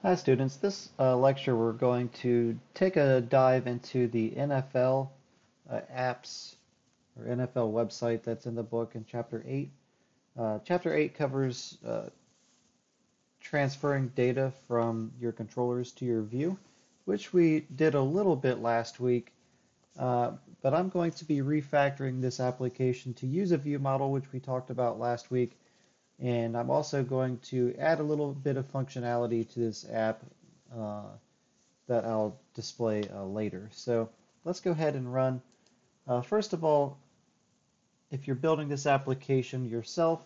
Hi students, this lecture we're going to take a dive into the NFL apps or NFL website that's in the book in Chapter 8. Chapter 8 covers transferring data from your controllers to your view, which we did a little bit last week, uh, but I'm going to be refactoring this application to use a view model, which we talked about last week, and I'm also going to add a little bit of functionality to this app uh, that I'll display later. So let's go ahead and run. First of all, if you're building this application yourself,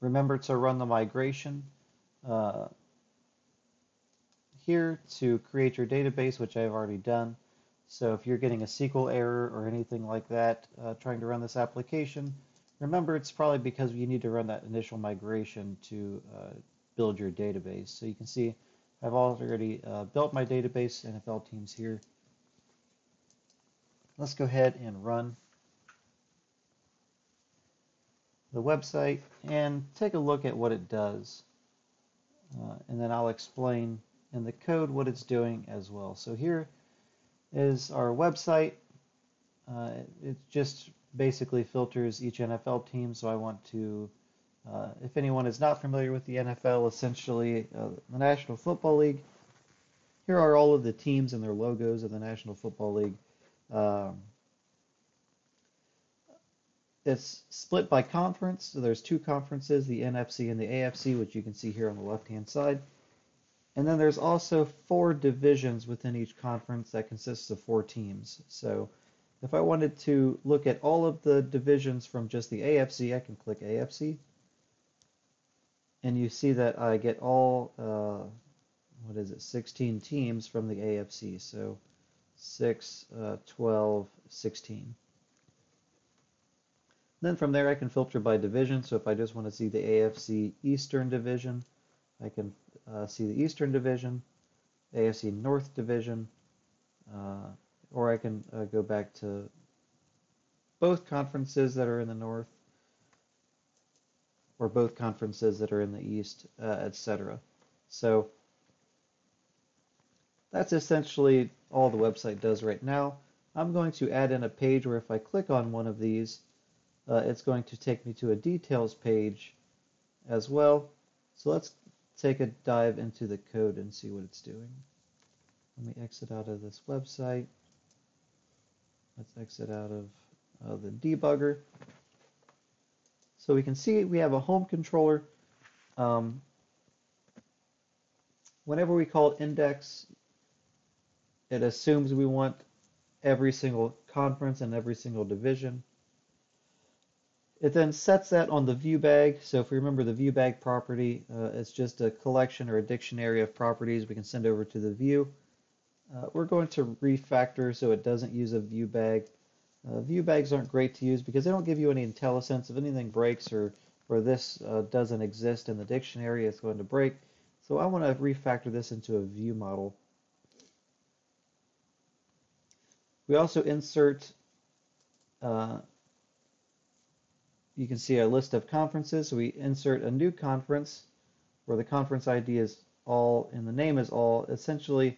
remember to run the migration uh, here to create your database, which I've already done. So if you're getting a SQL error or anything like that trying to run this application, remember it's probably because you need to run that initial migration to build your database. So you can see I've already built my database, NFL teams here. Let's go ahead and run the website and take a look at what it does. And then I'll explain in the code what it's doing as well. So here is our website. It just basically filters each NFL team. So I want to, if anyone is not familiar with the NFL, essentially the National Football League, here are all of the teams and their logos of the National Football League. Um, It's split by conference, so there's two conferences, the NFC and the AFC, which you can see here on the left-hand side. And then there's also four divisions within each conference that consists of four teams. So if I wanted to look at all of the divisions from just the AFC, I can click AFC. And you see that I get all, 16 teams from the AFC. So 6, 12, 16. Then from there I can filter by division. So if I just want to see the AFC Eastern Division, I can see the Eastern Division, AFC North Division, or I can go back to both conferences that are in the North, or both conferences that are in the East, etc. So that's essentially all the website does right now. I'm going to add in a page where if I click on one of these, it's going to take me to a details page as well. So let's take a dive into the code and see what it's doing. Let me exit out of this website. Let's exit out of the debugger. So we can see we have a home controller. Whenever we call index, it assumes we want every single conference and every single division. It then sets that on the view bag. So if we remember the view bag property, it's just a collection or a dictionary of properties we can send over to the view. We're going to refactor so it doesn't use a view bag. View bags aren't great to use because they don't give you any IntelliSense. If anything breaks or this doesn't exist in the dictionary, it's going to break. So I want to refactor this into a view model. We also insert you can see a list of conferences. So we insert a new conference where the conference ID is all and the name is all, essentially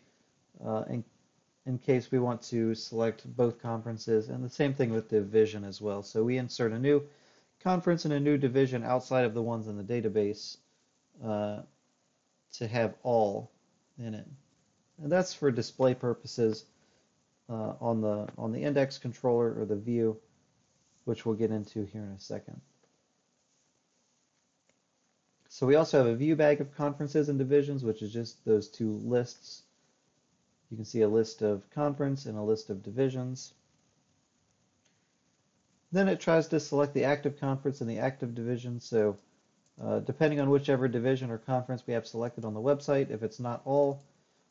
in case we want to select both conferences, and the same thing with division as well. So we insert a new conference and a new division outside of the ones in the database to have all in it. And that's for display purposes on the index controller or the view, which we'll get into here in a second. So we also have a view bag of conferences and divisions, which is just those two lists. You can see a list of conference and a list of divisions. Then it tries to select the active conference and the active division. So depending on whichever division or conference we have selected on the website, if it's not all,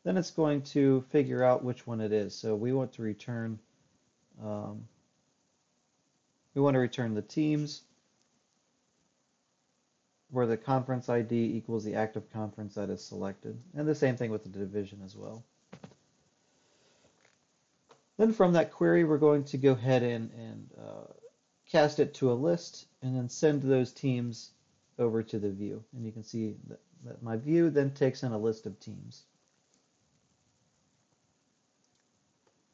then it's going to figure out which one it is. So we want to return the teams where the conference ID equals the active conference that is selected. And the same thing with the division as well. Then from that query, we're going to go ahead and cast it to a list and then send those teams over to the view. And you can see that my view then takes in a list of teams.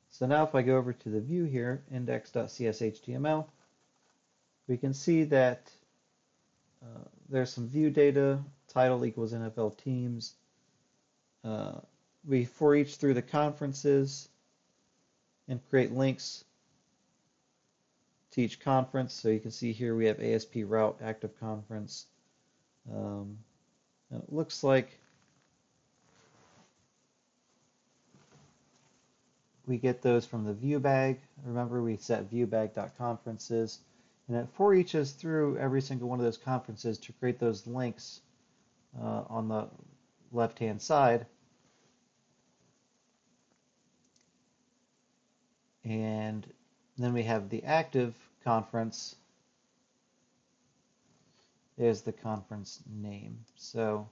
So now if I go over to the view here, index.cshtml, we can see that there's some view data, title equals NFL teams. We for each through the conferences and create links to each conference. So you can see here we have ASP route active conference. And it looks like we get those from the view bag. Remember, we set viewbag.conferences, and it for each is through every single one of those conferences to create those links on the left-hand side. And then we have the active conference. There's the conference name. So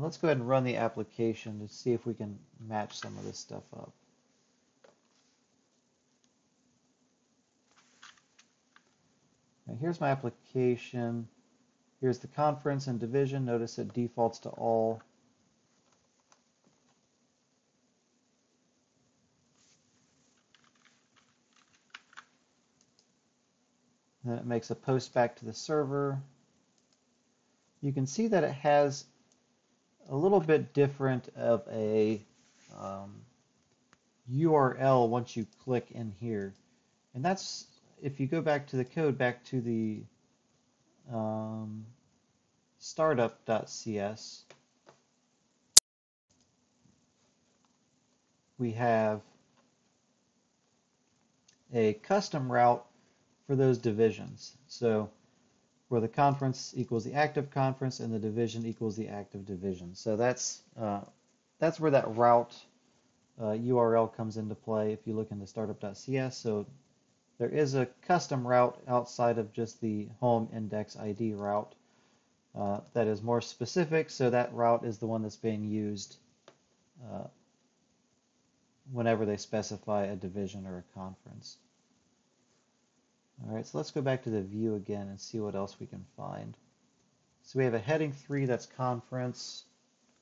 let's go ahead and run the application to see if we can match some of this stuff up. Now, here's my application. Here's the conference and division. Notice it defaults to all. Then it makes a post back to the server. You can see that it has a little bit different of a URL once you click in here. And that's, if you go back to the code, back to the startup.cs, we have a custom route for those divisions. So where the conference equals the active conference and the division equals the active division. So that's where that route URL comes into play if you look in the startup.cs. So there is a custom route outside of just the home index ID route that is more specific. So that route is the one that's being used whenever they specify a division or a conference. All right, so let's go back to the view again and see what else we can find. So we have a heading 3 that's conference,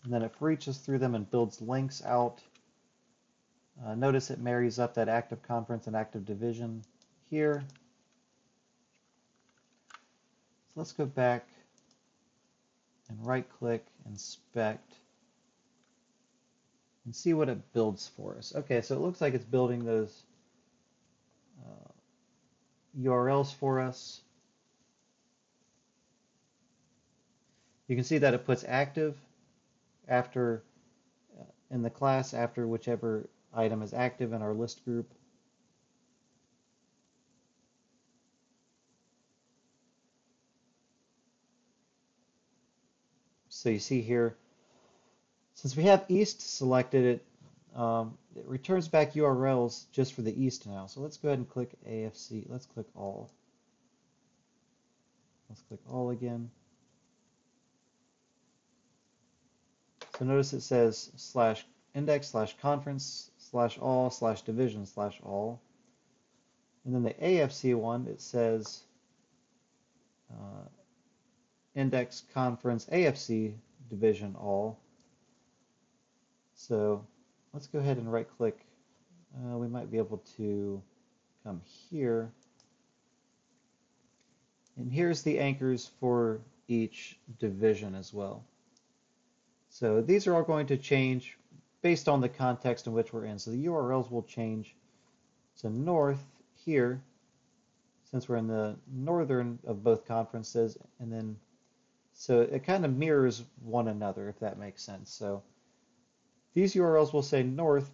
and then it reaches through them and builds links out. Notice it marries up that active conference and active division here. So let's go back and right-click, inspect, and see what it builds for us. Okay, so it looks like it's building those URLs for us. You can see that it puts active after in the class after whichever item is active in our list group. So you see here, since we have East selected, it returns back URLs just for the East now. So let's go ahead and click AFC. Let's click all. Let's click all again. So notice it says /index/conference/all/division/all. And then the AFC one, it says index conference AFC division all. So let's go ahead and right click. We might be able to come here. And here's the anchors for each division as well. So these are all going to change based on the context in which we're in. So the URLs will change to north here, since we're in the northern of both conferences, and then so it kind of mirrors one another, if that makes sense. So these URLs will say north,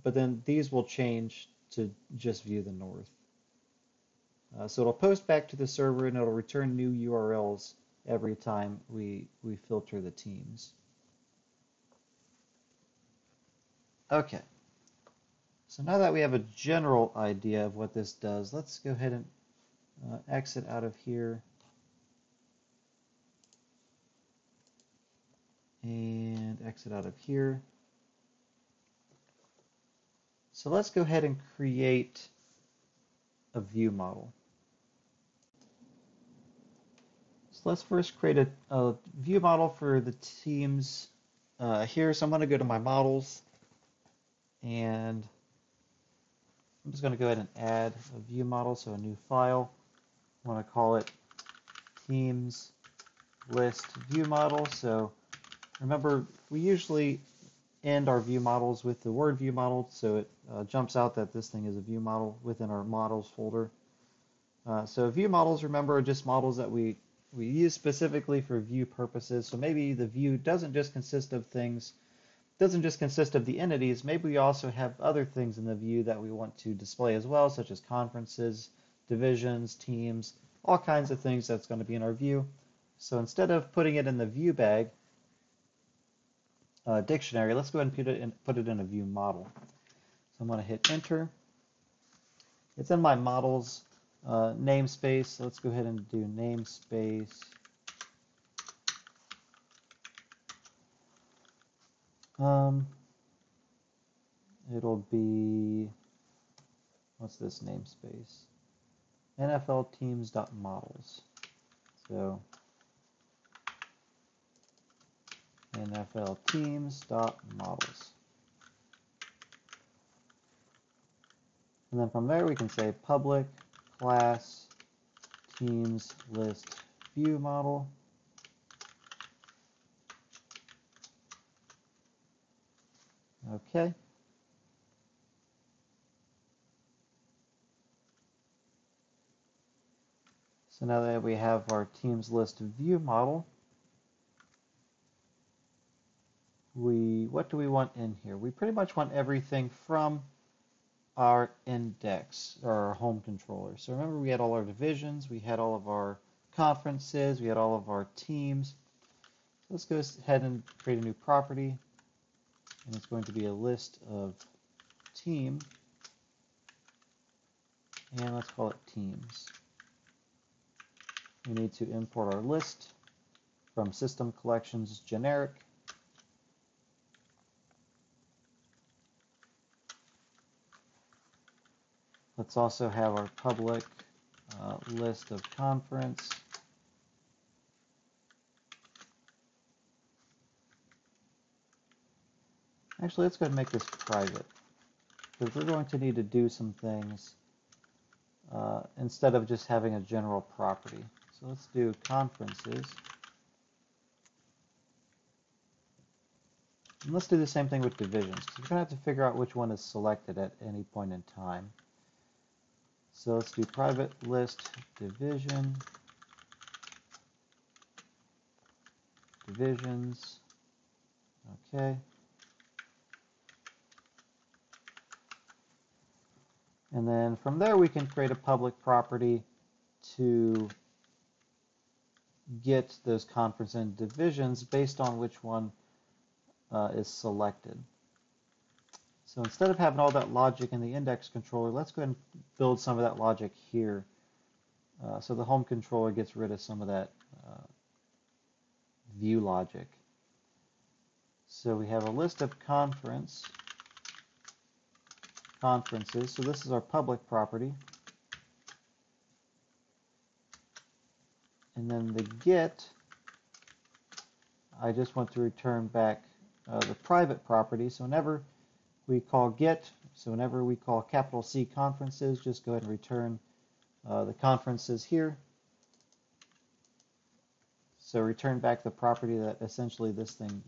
but then these will change to just view the north. So it'll post back to the server and it'll return new URLs every time we filter the teams. Okay, so now that we have a general idea of what this does, let's go ahead and exit out of here and exit out of here. So let's go ahead and create a view model. So let's first create a view model for the teams here. So I'm going to go to my models, and I'm just going to go ahead and add a view model, so a new file. I want to call it teams list view model. So remember, we usually end our view models with the word view model, so it jumps out that this thing is a view model within our models folder. So view models, remember, are just models that we use specifically for view purposes. So maybe the view doesn't just consist of the entities. Maybe we also have other things in the view that we want to display as well, such as conferences, divisions, teams, all kinds of things that's going to be in our view. So instead of putting it in the view bag dictionary, let's go ahead and put it in a view model. So I'm going to hit enter. It's in my models namespace. So let's go ahead and do namespace. It'll be, what's this namespace? NFL teams.models. So NFL teams.models. And then from there we can say public class teams list view model. Okay. So now that we have our teams list view model, what do we want in here? We pretty much want everything from our index, or our home controller. So remember, we had all our divisions, we had all of our conferences, we had all of our teams. So let's go ahead and create a new property, and it's going to be a list of team, and let's call it teams. We need to import our list from system collections generic. Let's also have our public list of conference. Actually, let's go ahead and make this private, because we're going to need to do some things instead of just having a general property. So let's do conferences. And let's do the same thing with divisions, because we're going to have to figure out which one is selected at any point in time. So let's do private list division, divisions, okay. And then from there we can create a public property to get those conference and divisions based on which one is selected. So instead of having all that logic in the index controller, let's go ahead and build some of that logic here. So the home controller gets rid of some of that view logic. So we have a list of conferences. So this is our public property. And then the get, I just want to return back the private property. So whenever we call get, so whenever we call capital C conferences, just go ahead and return the conferences here. So return back the property that essentially this thing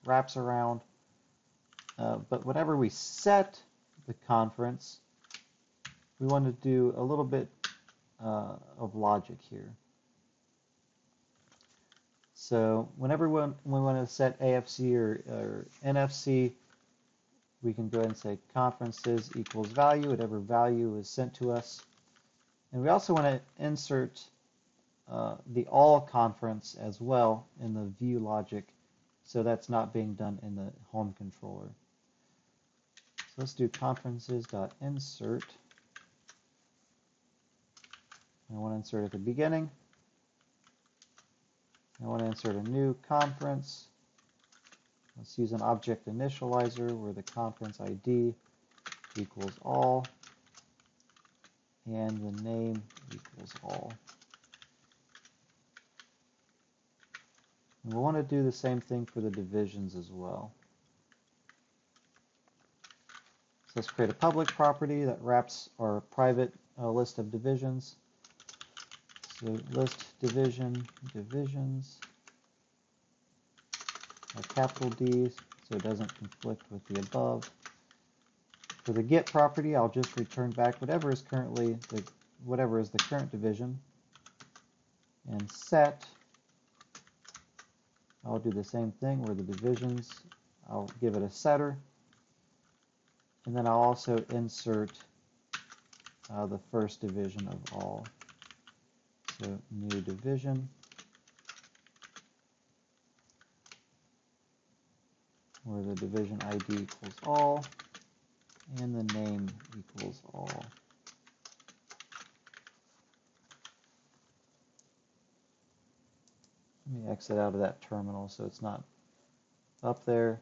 wraps around. But whenever we set the conference, we want to do a little bit of logic here. So whenever we want to set AFC or NFC, we can go ahead and say conferences equals value, whatever value is sent to us. And we also want to insert the all conference as well in the view logic, so that's not being done in the home controller. So let's do conferences.insert. I want to insert at the beginning. I want to insert a new conference. Let's use an object initializer where the conference ID equals all and the name equals all. And we'll want to do the same thing for the divisions as well. So let's create a public property that wraps our private list of divisions. So list division, divisions, capital D's, so it doesn't conflict with the above. For the get property, I'll just return back whatever is the current division. And set, I'll do the same thing where the divisions, I'll give it a setter. And then I'll also insert the first division of all. So new division, where the division ID equals all, and the name equals all. Let me exit out of that terminal so it's not up there.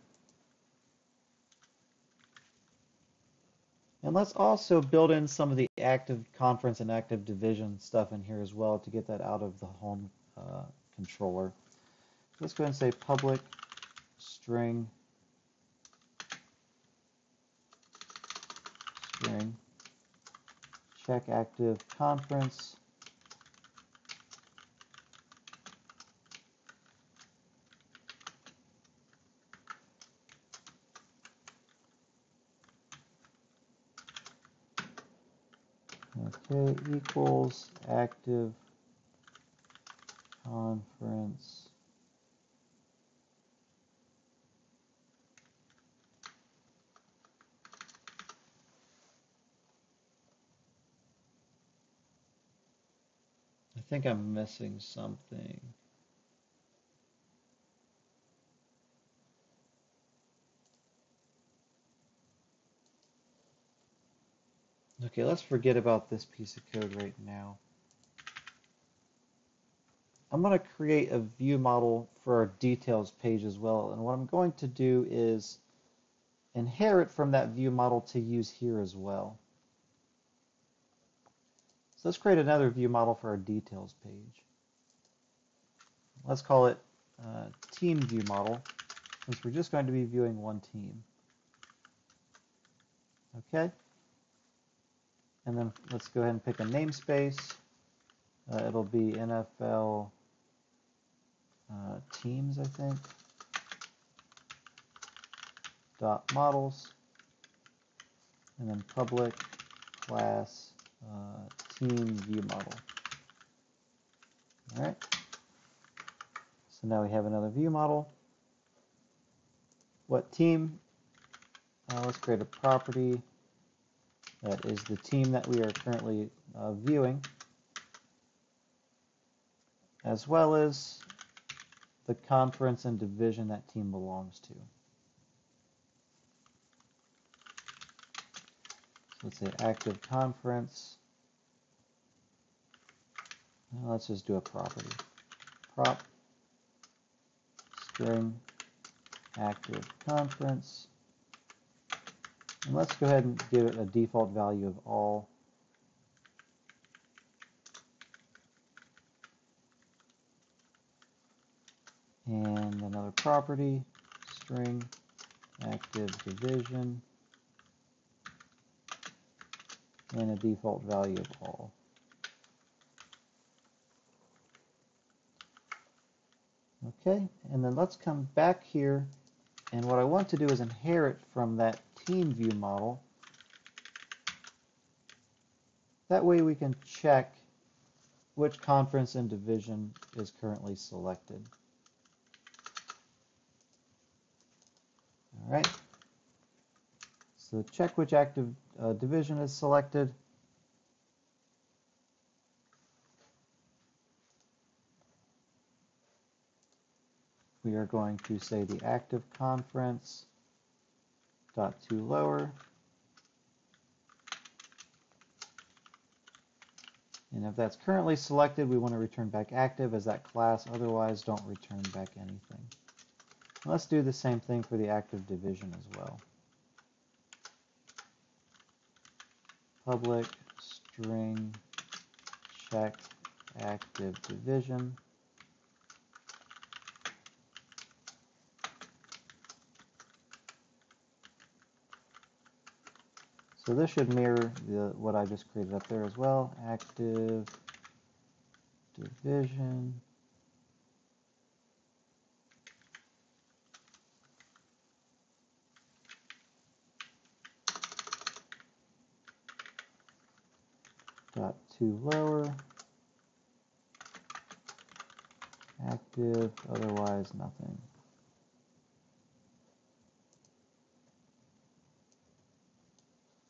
And let's also build in some of the active conference and active division stuff in here as well to get that out of the home controller. Let's go ahead and say public string check active conference. Okay, equals active conference I think I'm missing something. Okay, let's forget about this piece of code right now. I'm going to create a view model for our details page as well. And what I'm going to do is inherit from that view model to use here as well. So let's create another view model for our details page. Let's call it team view model, since we're just going to be viewing one team. Okay. And then let's go ahead and pick a namespace. It'll be NFL teams, I think. Dot models, and then public class team view model. All right. So now we have another view model. What team? Let's create a property that is the team that we are currently viewing, as well as the conference and division that team belongs to. So let's say active conference. Now let's just do a property. Prop string active conference. And let's go ahead and give it a default value of all. And another property, string active division, and a default value of all. Okay, and then let's come back here, and what I want to do is inherit from that team view model. That way we can check which conference and division is currently selected. All right, so check which active division is selected. We are going to say the active conference dot to lower. And if that's currently selected, we want to return back active as that class. Otherwise, don't return back anything. Let's do the same thing for the active division as well. Public string check active division. So this should mirror what I just created up there as well. Active division. Dot to lower. Active, otherwise nothing.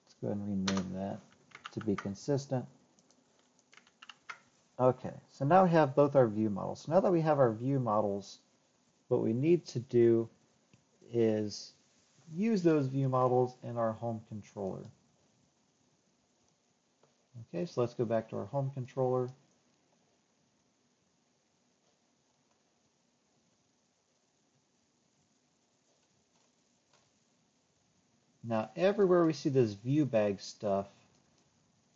Let's go ahead and rename that to be consistent. Okay, so now we have both our view models. So now that we have our view models, what we need to do is use those view models in our home controller. Okay, so let's go back to our home controller. Now, everywhere we see this view bag stuff,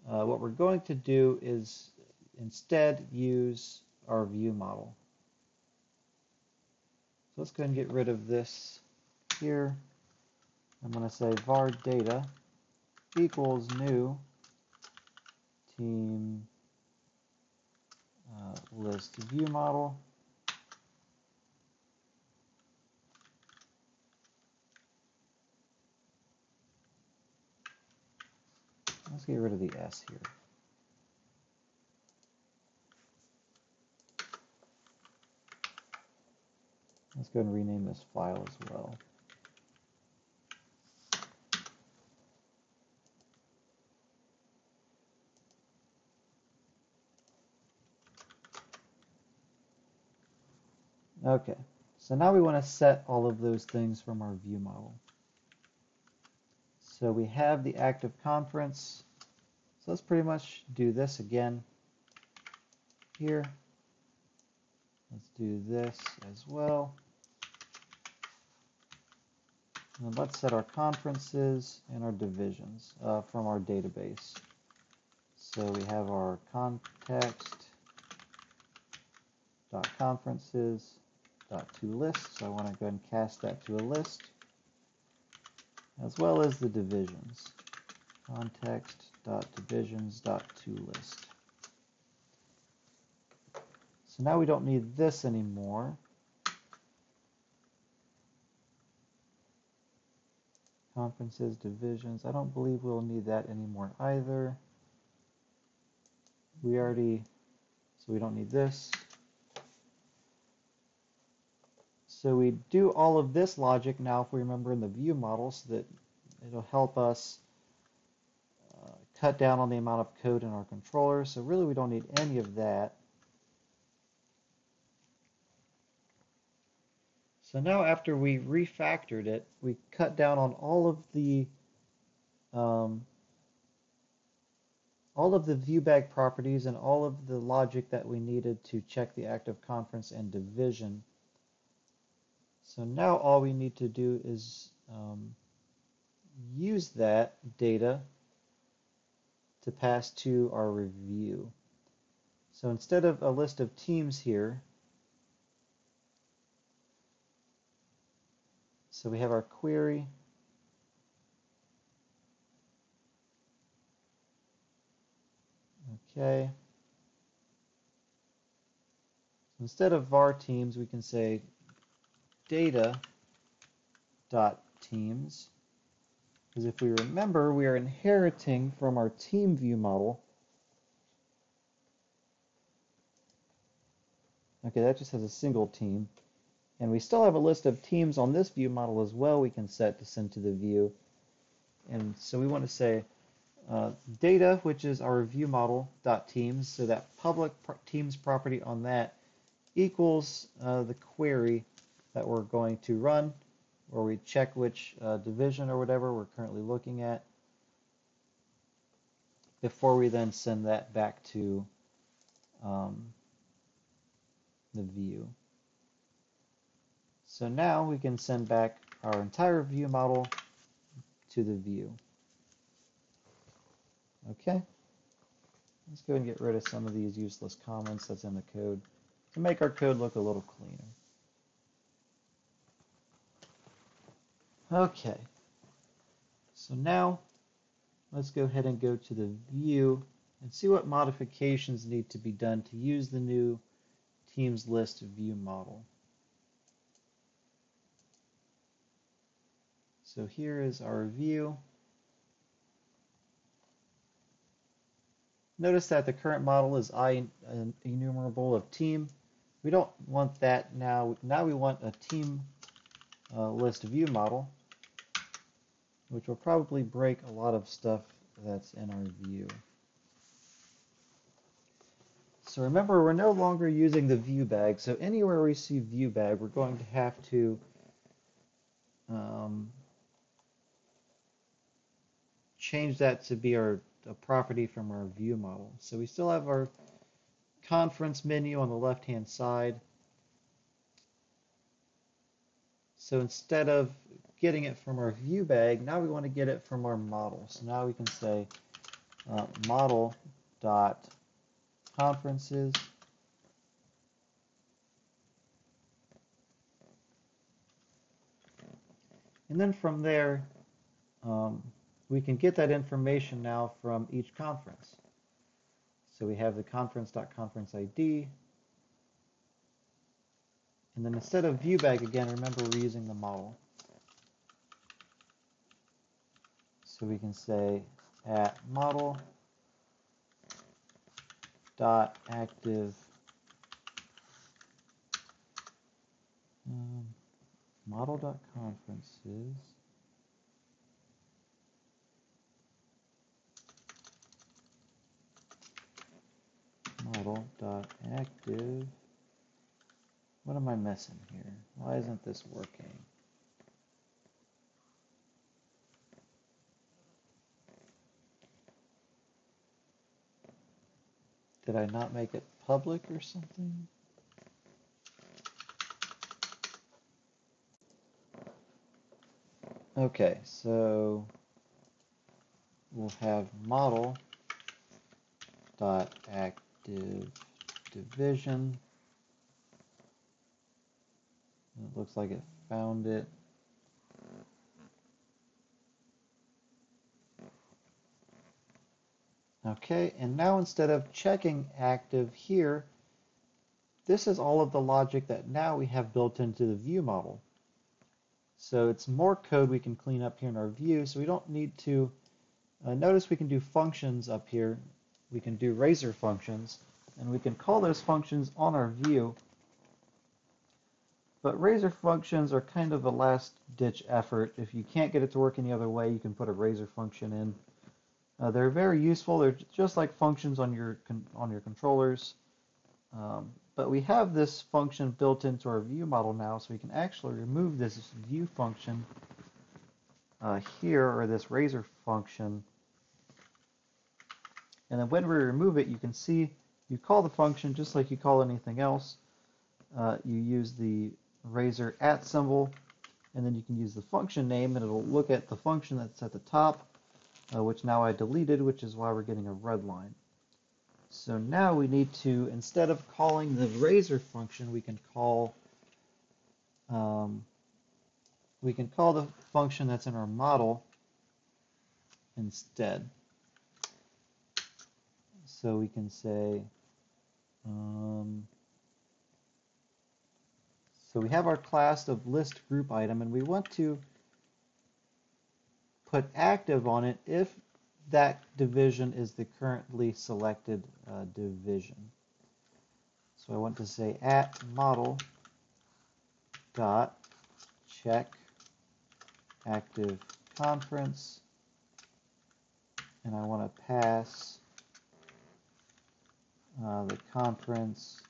what we're going to do is instead use our view model. So let's go ahead and get rid of this here. I'm going to say var data equals new team list view model. Let's get rid of the S here. Let's go ahead and rename this file as well. Okay, so now we want to set all of those things from our view model. So we have the active conference. So let's pretty much do this again here. Let's do this as well. And let's set our conferences and our divisions from our database. So we have our context.conferences.toList. So I want to go ahead and cast that to a list, as well as the divisions. Context.divisions.toList. So now we don't need this anymore. Conferences, divisions, I don't believe we'll need that anymore either. So we don't need this. So we do all of this logic now, if we remember, in the view model, so that it'll help us cut down on the amount of code in our controller. So really we don't need any of that. So now after we refactored it, we cut down on all of the view bag properties and all of the logic that we needed to check the active conference and division. So now all we need to do is use that data to pass to our review. So instead of a list of teams here, so we have our query. Okay. Instead of var teams, we can say data.teams. Because if we remember, we are inheriting from our team view model. Okay, that just has a single team. And we still have a list of teams on this view model as well we can set to send to the view. And so we want to say data, which is our view model, .teams, so that public teams property on that equals the query that we're going to run, where we check which division or whatever we're currently looking at, before we then send that back to the view. So now we can send back our entire view model to the view. Okay, let's go and get rid of some of these useless comments that's in the code to make our code look a little cleaner. Okay, so now let's go ahead and go to the view and see what modifications need to be done to use the new Teams List view model. So here is our view. Notice that the current model is enumerable of team. We don't want that now. Now we want a team list view model, which will probably break a lot of stuff that's in our view. So remember, we're no longer using the view bag. So anywhere we see view bag, we're going to have to change that to be a property from our view model. So we still have our conference menu on the left-hand side. So instead of getting it from our view bag, now we want to get it from our model. So now we can say model.conferences. And then from there, we can get that information now from each conference. So we have the conference.conference ID. And then instead of view bag again, remember we're using the model. So we can say at model dot active model dot conferences model dot active. What am I missing here? Why isn't this working? Did I not make it public or something? Okay, so we'll have model dot active division. It looks like it found it. Okay, and now instead of checking active here, this is all of the logic that now we have built into the view model. So it's more code we can clean up here in our view, so we don't need to, notice we can do functions up here. We can do razor functions, and we can call those functions on our view. But razor functions are kind of a last-ditch effort. If you can't get it to work any other way, you can put a razor function in. They're very useful. They're just like functions on your controllers. But we have this function built into our view model now, so we can actually remove this view function here, or this razor function. And then when we remove it, you can see you call the function just like you call anything else. You use the razor @ symbol, and then you can use the function name, and it'll look at the function that's at the top, which now I deleted, which is why we're getting a red line. So now we need to, instead of calling the razor function, we can call the function that's in our model instead. So we can say, so we have our class of list group item, and we want to put active on it if that division is the currently selected division. So I want to say at model dot check active conference, and I want to pass the conference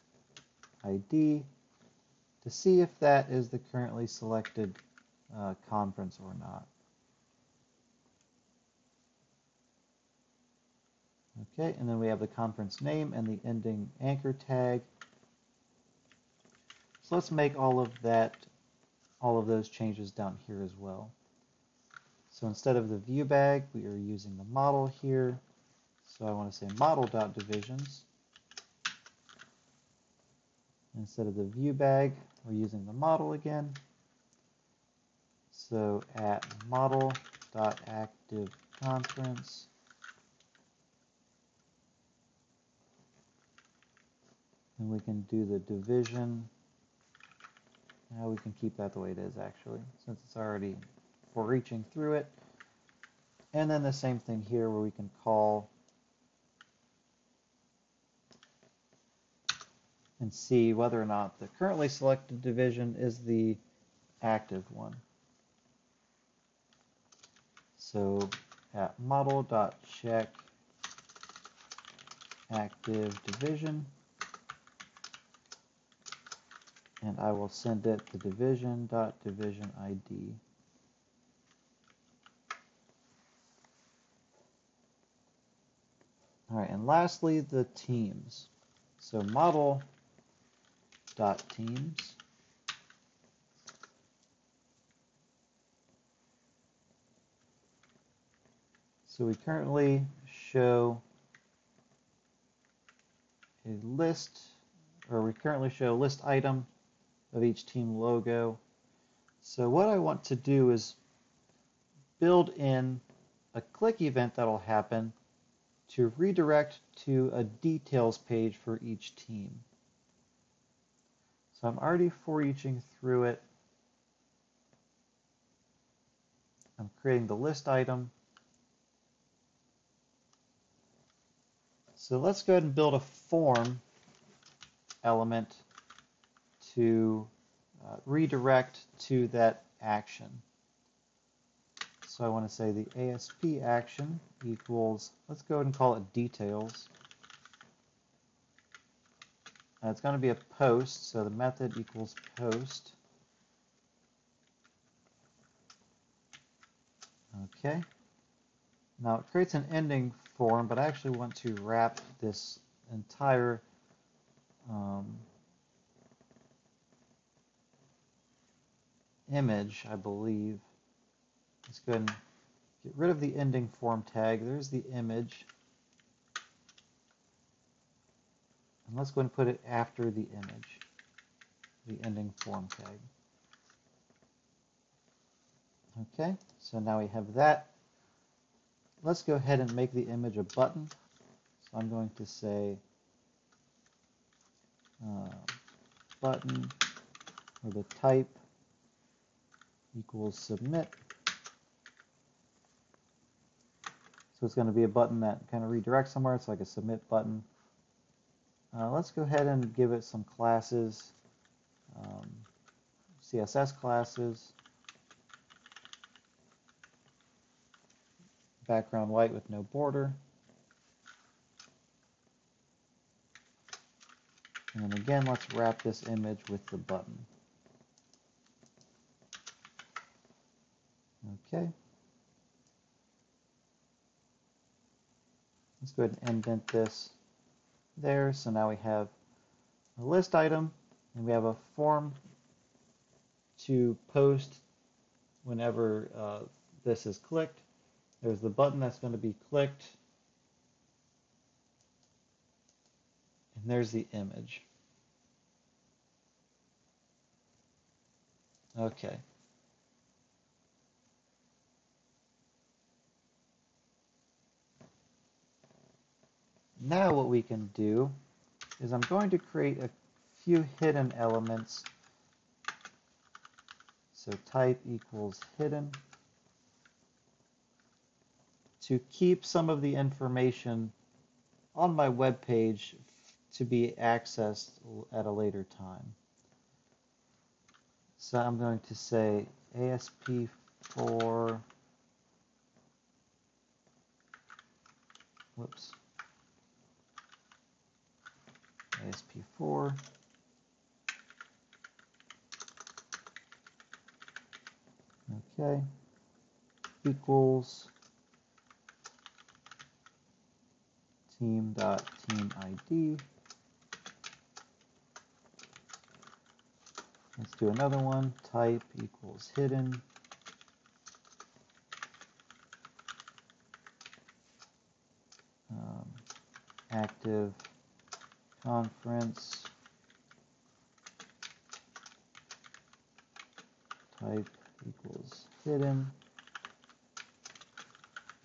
ID to see if that is the currently selected conference or not. Okay, and then we have the conference name and the ending anchor tag. So let's make all of those changes down here as well. So instead of the view bag, we are using the model here. So I want to say model.divisions. Instead of the view bag, we're using the model again. So at model.activeConference, And we can do the division. Now we can keep that the way it is, actually, since it's already for reaching through it. And then the same thing here where we can call and see whether or not the currently selected division is the active one. So at model.check active division, and I will send it the division.division ID. All right, and lastly, the teams. So model.teams. So we currently show a list, or we currently show a list item of each team logo. So what I want to do is build in a click event that'll happen to redirect to a details page for each team. So I'm already for eaching through it. I'm creating the list item. So let's go ahead and build a form element to redirect to that action. So I want to say the ASP action equals, let's go ahead and call it details. It's going to be a post, so the method equals post. Okay. Now it creates an ending form, but I actually want to wrap this entire image, I believe. Let's go ahead and get rid of the ending form tag. There's the image. And let's go ahead and put it after the image, the ending form tag. Okay, so now we have that. Let's go ahead and make the image a button. So I'm going to say button, or the type equals submit. So it's going to be a button that kind of redirects somewhere. It's like a submit button. Let's go ahead and give it some classes, CSS classes, background white with no border. And then again, let's wrap this image with the button. Okay. Let's go ahead and indent this there. So now we have a list item, and we have a form to post whenever this is clicked. There's the button that's going to be clicked, and there's the image. Okay. Now what we can do is I'm going to create a few hidden elements. So type equals hidden to keep some of the information on my web page to be accessed at a later time. So I'm going to say ASP4, whoops, ASP4 okay, equals team.teamID. Let's do another one. Type equals hidden. Active conference. Type equals hidden.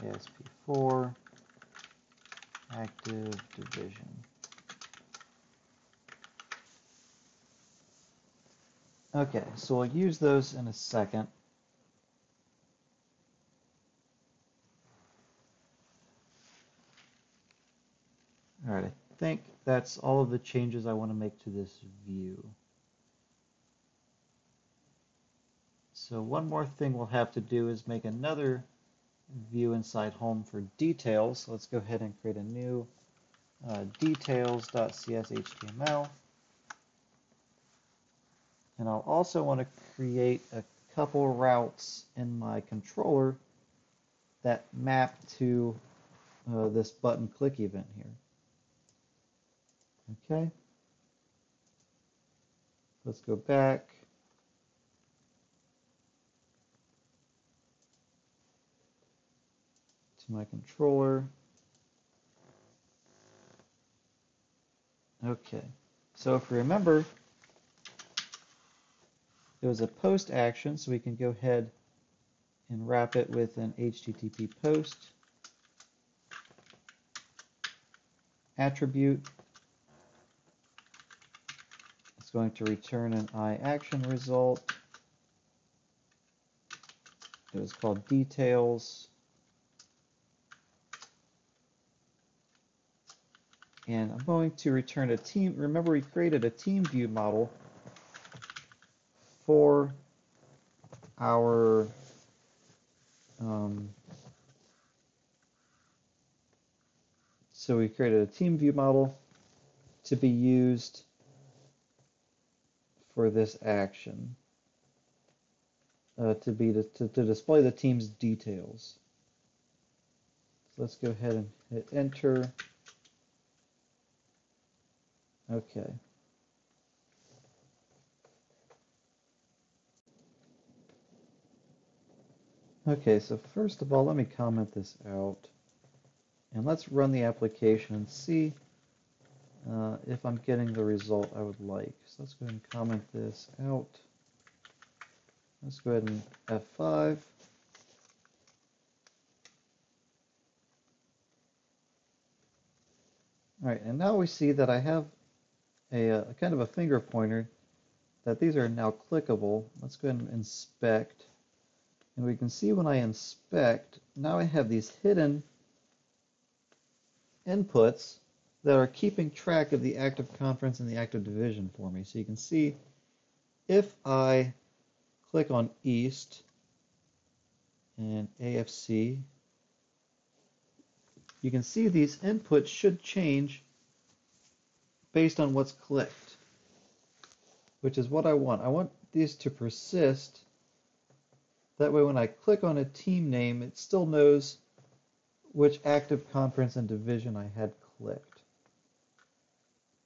ASP4. Active division. Okay, so we'll use those in a second. All right, I think that's all of the changes I want to make to this view. So one more thing we'll have to do is make another view inside home for details. So let's go ahead and create a new details.cshtml. And I'll also want to create a couple routes in my controller that map to this button click event here. Okay. Let's go back. To my controller. Okay. So if we remember, it was a post action, so we can go ahead and wrap it with an HTTP post attribute. It's going to return an iAction result. It was called details. And I'm going to return a team. Remember, we created a team view model for our so we created a team view model to be used for this action, to display the team's details. So let's go ahead and hit enter. Okay. Okay, so first of all, let me comment this out. And let's run the application and see if I'm getting the result I would like. So let's go ahead and comment this out. Let's go ahead and F5. All right, and now we see that I have a kind of a finger pointer that these are now clickable. Let's go ahead and inspect. And we can see when I inspect, now I have these hidden inputs that are keeping track of the active conference and the active division for me. So you can see if I click on East and AFC, you can see these inputs should change based on what's clicked, which is what I want. I want these to persist. That way when I click on a team name, it still knows which active conference and division I had clicked.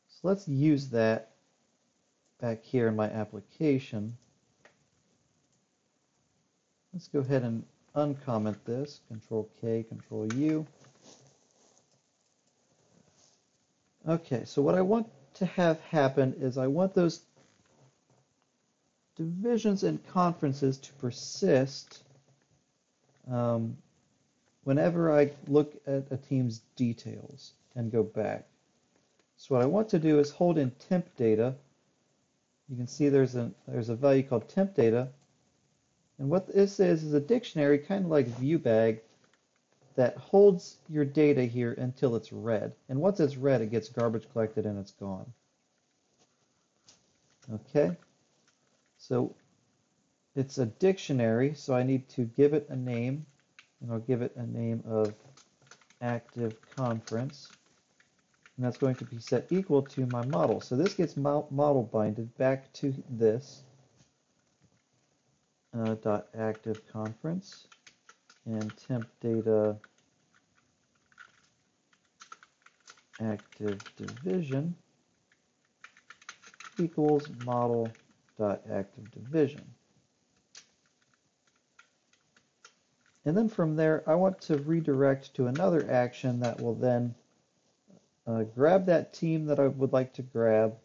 So let's use that back here in my application. Let's go ahead and uncomment this, Control K, Control U. Okay, so what I want to have happen is I want those divisions and conferences to persist whenever I look at a team's details and go back. So what I want to do is hold in temp data. You can see there's a value called temp data. And what this is a dictionary, kind of like ViewBag, that holds your data here until it's read. And once it's read, it gets garbage collected and it's gone. Okay, so it's a dictionary, so I need to give it a name, and I'll give it a name of active conference, and that's going to be set equal to my model. So this gets model binded back to this dot active conference and temp data active division equals model dot active division. And then from there, I want to redirect to another action that will then grab that team that I would like to grab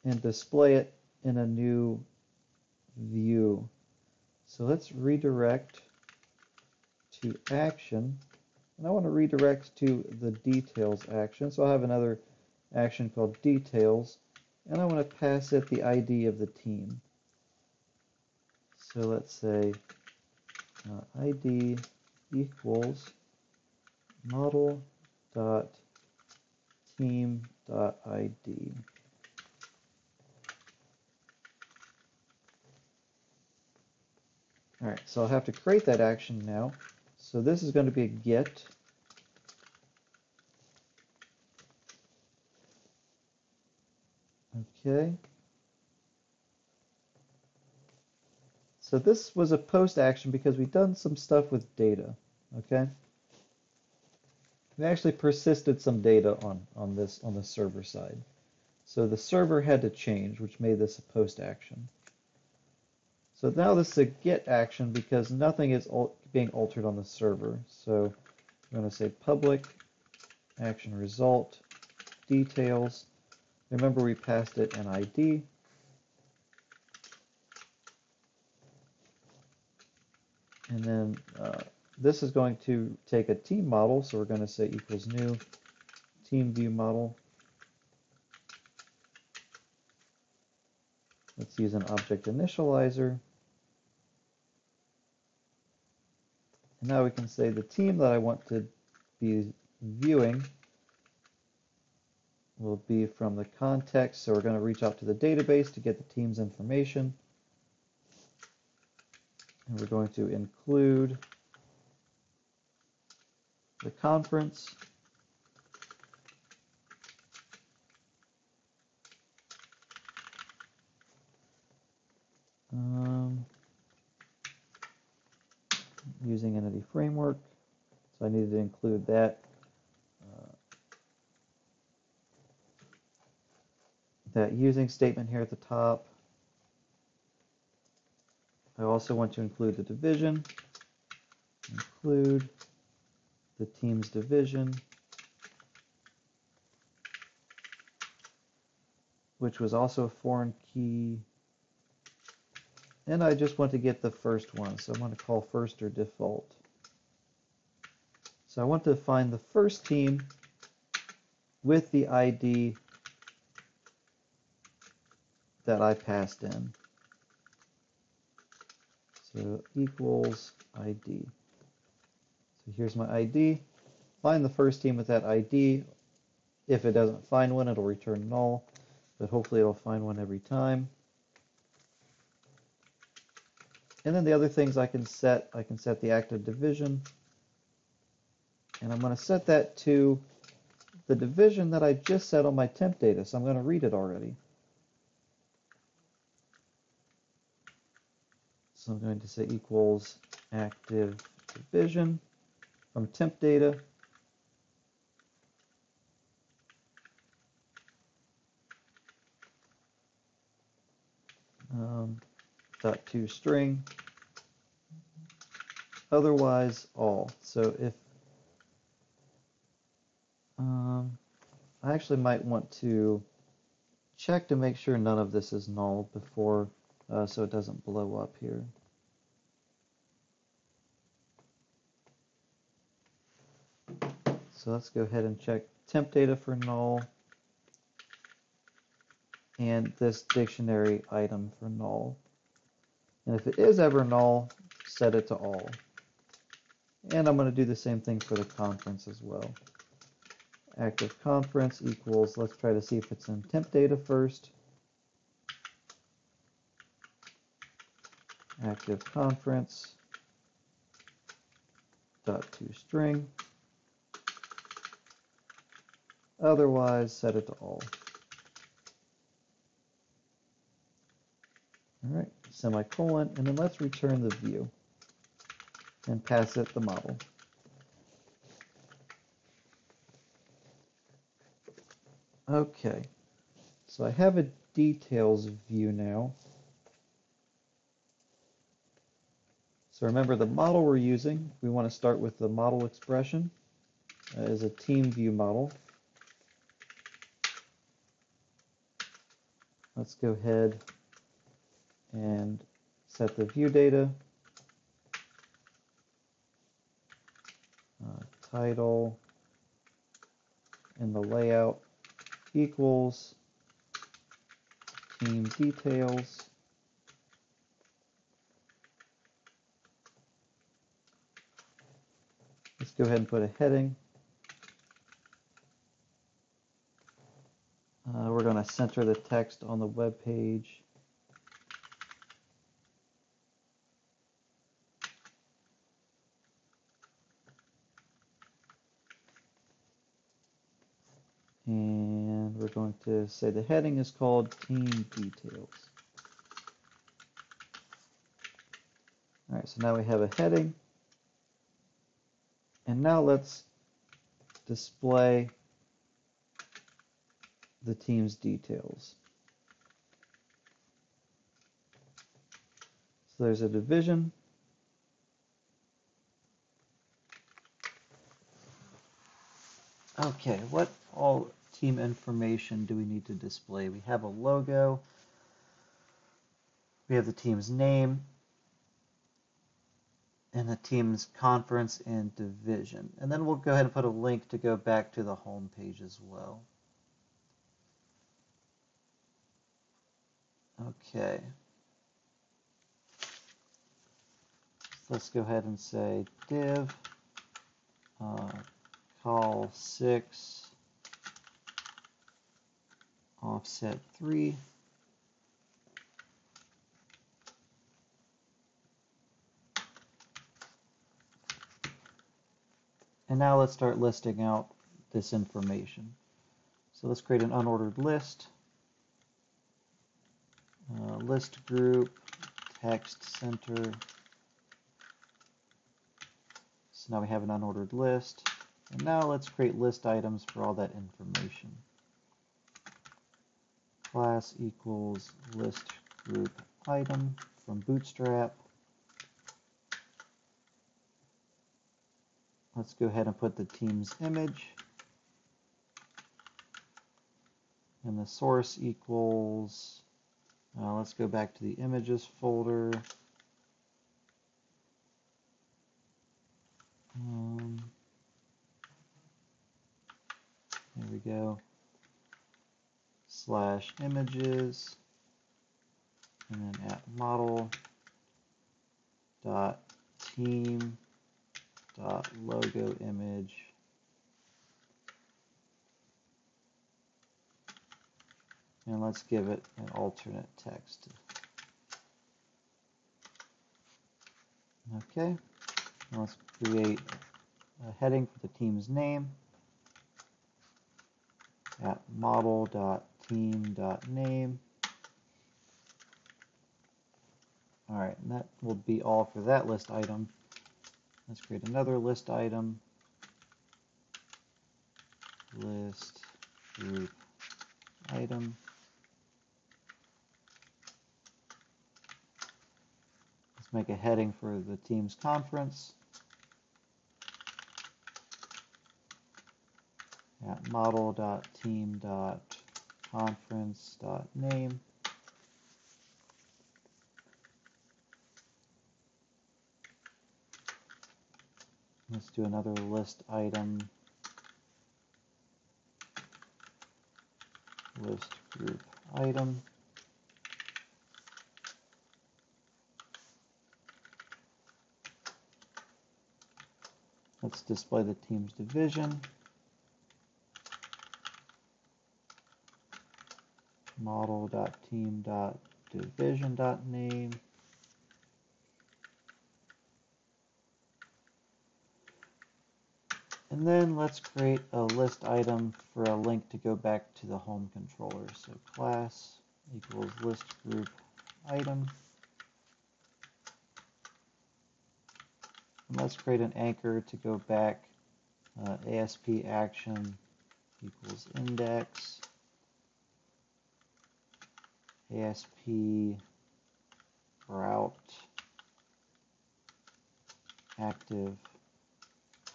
and display it in a new view. So let's redirect to action. And I want to redirect to the details action. So I'll have another action called details. and I want to pass it the ID of the team. So let's say ID equals model dot team dot ID. All right, so I'll have to create that action now. So this is going to be a get. Okay. So this was a post action because we've done some stuff with data. Okay. We actually persisted some data on the server side. So the server had to change, which made this a post action. So now this is a get action because nothing is being altered on the server. So I'm going to say public action result details. Remember we passed it an ID. And then this is going to take a team model. So we're going to say equals new team view model. Let's use an object initializer. And now we can say the team that I want to be viewing will be from the context. So we're going to reach out to the database to get the team's information. And we're going to include the conference. Using Entity Framework. So I needed to include that. That using statement here at the top. I also want to include the division. Include the team's division, which was also a foreign key. And I just want to get the first one, so I'm going to call first or default. So I want to find the first team with the ID that I passed in. So equals ID. So here's my ID. Find the first team with that ID. If it doesn't find one, it'll return null, but hopefully it'll find one every time. And then the other things I can set the active division, and I'm going to set that to the division that I just set on my temp data, so I'm going to read it already. So I'm going to say equals active division from temp data. Dot to string. Otherwise all. So if I actually might want to check to make sure none of this is null before, so it doesn't blow up here. So let's go ahead and check temp data for null and this dictionary item for null. And if it is ever null, set it to all. And I'm going to do the same thing for the conference as well. Active conference equals, let's try to see if it's in temp data first. Active conference dot to string. Otherwise, set it to all. All right, semicolon, and then let's return the view and pass it the model. Okay, so I have a details view now. So remember the model we're using, we want to start with the model expression as a team view model. Let's go ahead and set the view data, title, and the layout equals team details. Let's go ahead and put a heading. We're going to center the text on the web page. And we're going to say the heading is called Team Details. All right, so now we have a heading. And now let's display the team's details. So there's a division. Okay, what all team information do we need to display? We have a logo. We have the team's name and the team's conference and division. And then we'll go ahead and put a link to go back to the home page as well. Okay. So let's go ahead and say div call 6 offset 3. And now let's start listing out this information. So let's create an unordered list. List group, text center. So now we have an unordered list. And now let's create list items for all that information. Class equals list group item from Bootstrap. Let's go ahead and put the team's image. And the source equals, let's go back to the images folder. There we go. /images, and then at model dot team dot logo image. And let's give it an alternate text. Okay, now let's create a heading for the team's name at model.team.name. All right, and that will be all for that list item. Let's create another list item. List group item. Let's make a heading for the team's conference at model.team.conference.name. Let's do another list item, list group item. Let's display the team's division. Model.team.division.name. And then let's create a list item for a link to go back to the home controller. So class equals list group item. And let's create an anchor to go back. ASP action equals index. ASP route active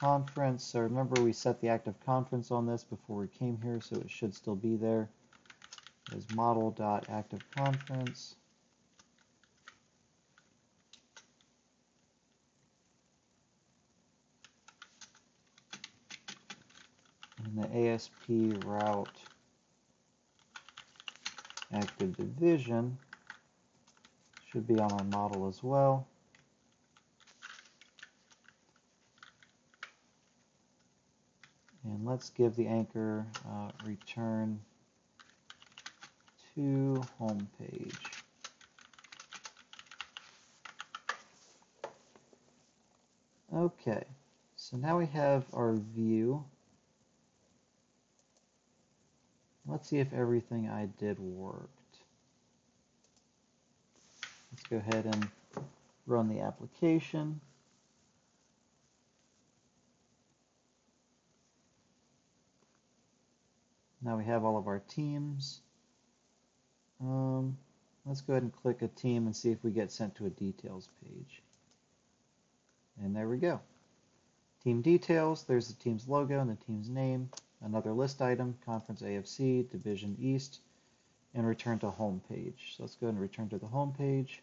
conference. So remember, we set the active conference on this before we came here, so it should still be there. Is model.activeconference. And the ASP route active division should be on our model as well. And let's give the anchor return to home page. Okay, so now we have our view. Let's see if everything I did worked. Let's go ahead and run the application. Now we have all of our teams. Let's go ahead and click a team and see if we get sent to a details page. And there we go. Team details, there's the team's logo and the team's name, another list item, Conference AFC, Division East, and return to home page. So let's go ahead and return to the home page.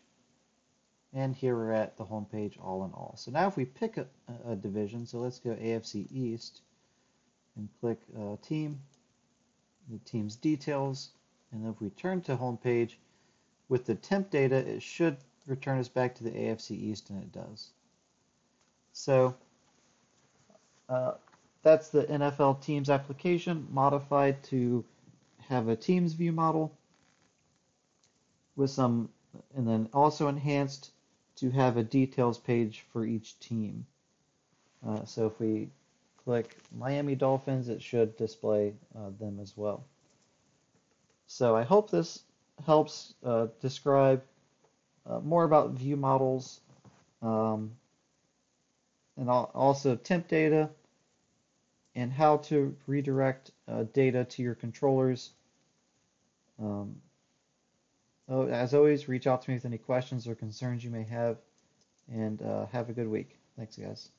And here we're at the home page all in all. So now if we pick a division, so let's go AFC East and click team, the team's details, and if we turn to home page with the temp data, it should return us back to the AFC East, and it does. So that's the NFL Teams application modified to have a Teams view model with some, and then also enhanced to have a details page for each team. So if we click Miami Dolphins, it should display them as well. So I hope this helps describe more about view models and also temp data and how to redirect data to your controllers. As always, reach out to me with any questions or concerns you may have, and have a good week. Thanks, guys.